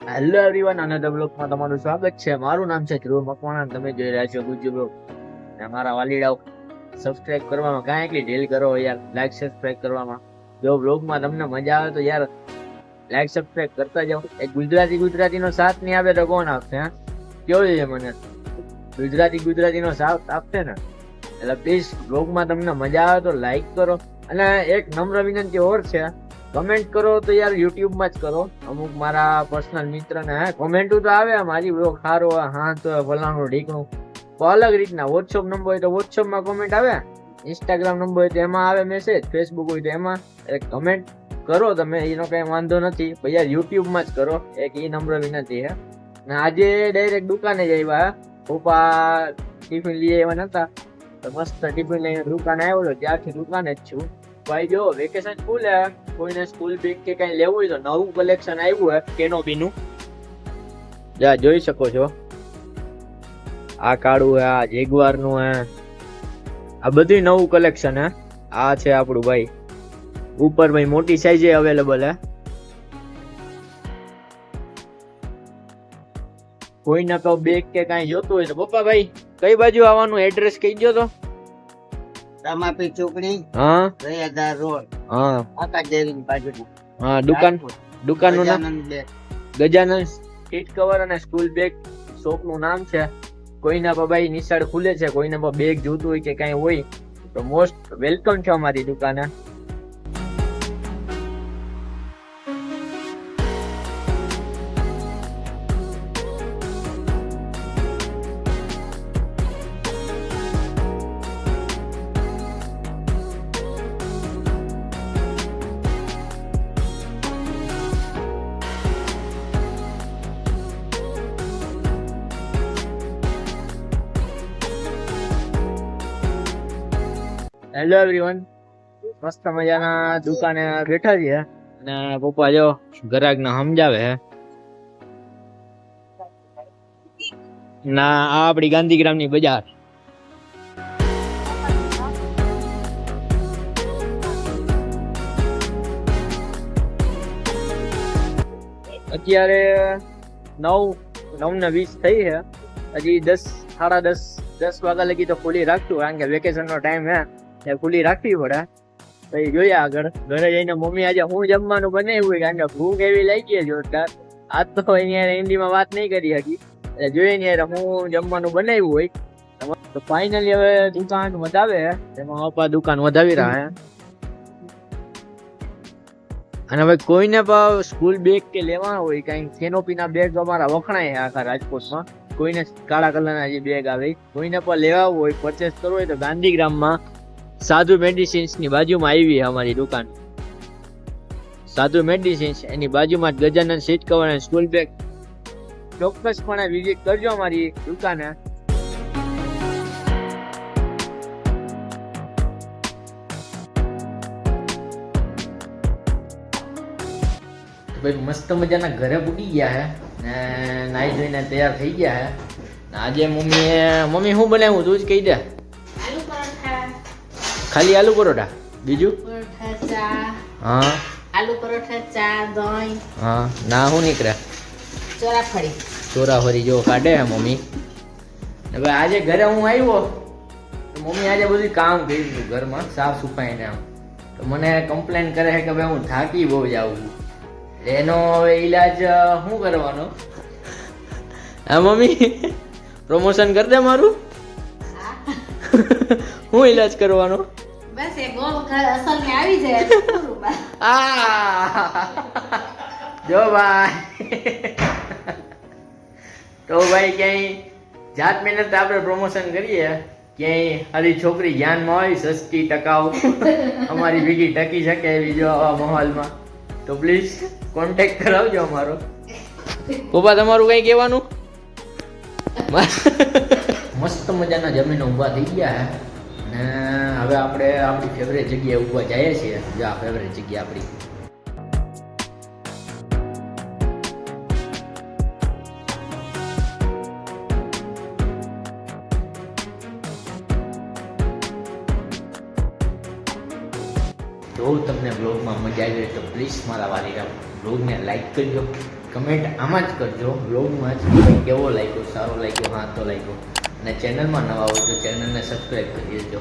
Hello everyone, another બ્લોગમાં તમારું સ્વાગત છે. મારું નામ છે ધ્રુવ મકવાણા. તમે જોઈ રહ્યા છો ગુજ્જુ બ્લોગ. અને મારા વાલીડાઓ સબસ્ક્રાઇબ કરવામાં કાંઈ એટલી ઢીલ કરો યાર, લાઈક સબસ્ક્રાઇબ કરવામાં. જો બ્લોગમાં તમને મજા આવે તો યાર લાઈક સબસ્ક્રાઇબ કરતા જાઓ. એક ગુજરાતીનો સાથ નહીં આપે તો કોણ આપશે? હા, કેવું છે મને ગુજરાતીનો સાથ આપશે ને, એટલે પ્લીઝ બ્લોગમાં તમને મજા આવે તો લાઈક કરો. અને એક નમ્ર વિનંતી ઓર છે, કમેન્ટ કરો તો યાર યુટ્યુબમાં જ કરો. અમુક મારા પર્સનલ મિત્રને કોમેન્ટ તો આવે મારી બ્લોગ સારો હા તો ફલાણું ઢીકણું, તો અલગ રીતના વોટ્સઅપ નંબર હોય તો વોટ્સઅપમાં કોમેન્ટ આવે, ઇન્સ્ટાગ્રામ નંબર હોય તો એમાં આવે મેસેજ, ફેસબુક હોય તો એમાં કમેન્ટ કરો તમે, એનો કઈ વાંધો નથી. પણ યાર યુટ્યુબમાં જ કરો, એક એ નમ્ર વિનંતી છે. ને આજે ડાયરેક્ટ દુકાને જ આવ્યા. પપ્પા ટિફિન લઈ આવ્યા નતા તો મસ્ત ટિફિન લઈને દુકાને આવ્યો. ત્યારથી દુકાને જ છું ભાઈ. જો વેકેશન ફૂલ હે, કોઈને સ્કૂલ બેગ કે કઈ લેવું હોય તો નવું કલેક્શન આવ્યું હે કેનોપી નું. જા જોઈ શકો છો, આ કાળું હે, આ જેગવાર નું હે, આ બધું નવું કલેક્શન હે. આ છે આપણું ભાઈ ઉપર ભાઈ, મોટી સાઈઝ અવેલેબલ હે. કોઈને કહો બેગ કે કઈ જોતું હોય તો પપ્પા ભાઈ કઈ બાજુ આવવાનું, એડ્રેસ કહી દો તો. રામાપી ચોકડી, હા, 2000 રોડ, હા, આકાશદેવીની બાજુમાં. હા. દુકાનનું નામ Gajanand bag. Gajanand seat cover અને સ્કૂલ બેગ શોપ નું નામ છે. કોઈને પણ ભાઈ નિશાળ ખુલે છે, કોઈને પણ બેગ જોતું હોય કે કઈ હોય તો મોસ્ટ વેલકમ છે અમારી દુકાને. હેલો એવરીવન, મસ્ત મજાના દુકાને બેઠા છીએ અને પપ્પા જો ગ્રાહક ને સમજાવે હે. ના આ આપડી ગાંધીગ્રામ ની બજાર. અત્યારે 9:20 થઈ છે. હજી 10 વાગ્યા લગી તો ખુલ્લી રાખશું, કારણ કે વેકેશન નો ટાઈમ હે, ખુલ્લી રાખવી પડે. તો જોઈએ આગળ ઘરે જઈને મમ્મી આજે હું જમવાનું બનાવ્યું, કારણ કે ભૂખ એવી લાગી જોરદાર. આજ તો અહીંયા હિન્દીમાં વાત નહીં કરી શકી, એટલે જોઈએ ને હું જમવાનું બનાવ્યું હોય. તો ફાઇનલી હવે દુકાન વધાવે, એમાં પપ્પા દુકાન વધાવી રહ્યા હે. અને હવે કોઈને પણ સ્કૂલ બેગ કે લેવાના હોય, કઈ કેનોપીના બેગ અમારા વખણાય છે આખા રાજકોટમાં. કોઈને કાળા કલરના જે બેગ આવે, કોઈને પણ લેવા હોય, પરચેસ કરવો હોય તો ગાંધીગ્રામમાં સાધુ મેડિસિન્સ ની બાજુમાં આવી અમારી દુકાન. સાધુ મેડિસિન્સ એની બાજુમાં જ ગજાનંદ સીટ કવર અને સ્કૂલ બેગ. ચોક્કસપણે વિઝિટ કરજો અમારી દુકાને. ભાઈ મસ્ત મજાના ઘરે પૂકી ગયા હે ને નાઈ ધોઈને તૈયાર થઈ ગયા હે. આજે મમ્મી શું બનાવ્યું તું જ કહી દે. આલુ પરોઠા. ખાલી આલુ પરોઠા, બીજું? પરોઠા, ચા. હા, આલુ પરોઠા, ચા, દહીં. હા. ના શું નીકળે? ચોરાફળી. ચોરાફળી જો કાઢે હે મમ્મી. હવે આજે ઘરે હું આવ્યો તો મમ્મી આજે બધું કામ કર્યું ઘરમાં, સાફ સફાઈ ને આમ. તો મને કમ્પ્લેન કરે છે કે ભાઈ હું થાકી બહુ જાઉં છું. એનો હવે ઈલાજ શું કરવાનો? હા મમ્મી, પ્રમોશન કરી દે મારું. શું ઈલાજ કરવાનો? બસ એ ગોળ અસલ ને આવી જાય પૂરું બસ. જો ભાઈ, તો ભાઈ ક્યાંય જાત મહેનત આપણે પ્રમોશન કરીએ, ક્યાંય સારી છોકરી ધ્યાનમાં હોય, સસ્તી ટકાઉ અમારી ભેગી ટકી શકે એવી જો આવા માહોલમાં, તો પ્લીઝ કોન્ટેક્ટ કરાવજો અમારો. પપ્પા તમારું કઈ કહેવાનું? મસ્ત મજાના જમીન ઊભા થઈ ગયા હે ને હવે આપણે આપણી ફેવરેટ જગ્યાએ ઊભા જઈએ છીએ. જો આ ફેવરેટ જગ્યા આપણી. જો તમને બ્લોગમાં મજા આવી હોય તો પ્લીઝ મારા વાલીના બ્લોગને લાઈક કરજો, કમેન્ટ આમાં જ કરજો, વ્લોગમાં જ, કે કેવો લાગ્યો, સારો લાગ્યો, હા તો લાગ્યો. અને ચેનલમાં નવા હોય તો ચેનલને સબસ્ક્રાઈબ કરી દેજો.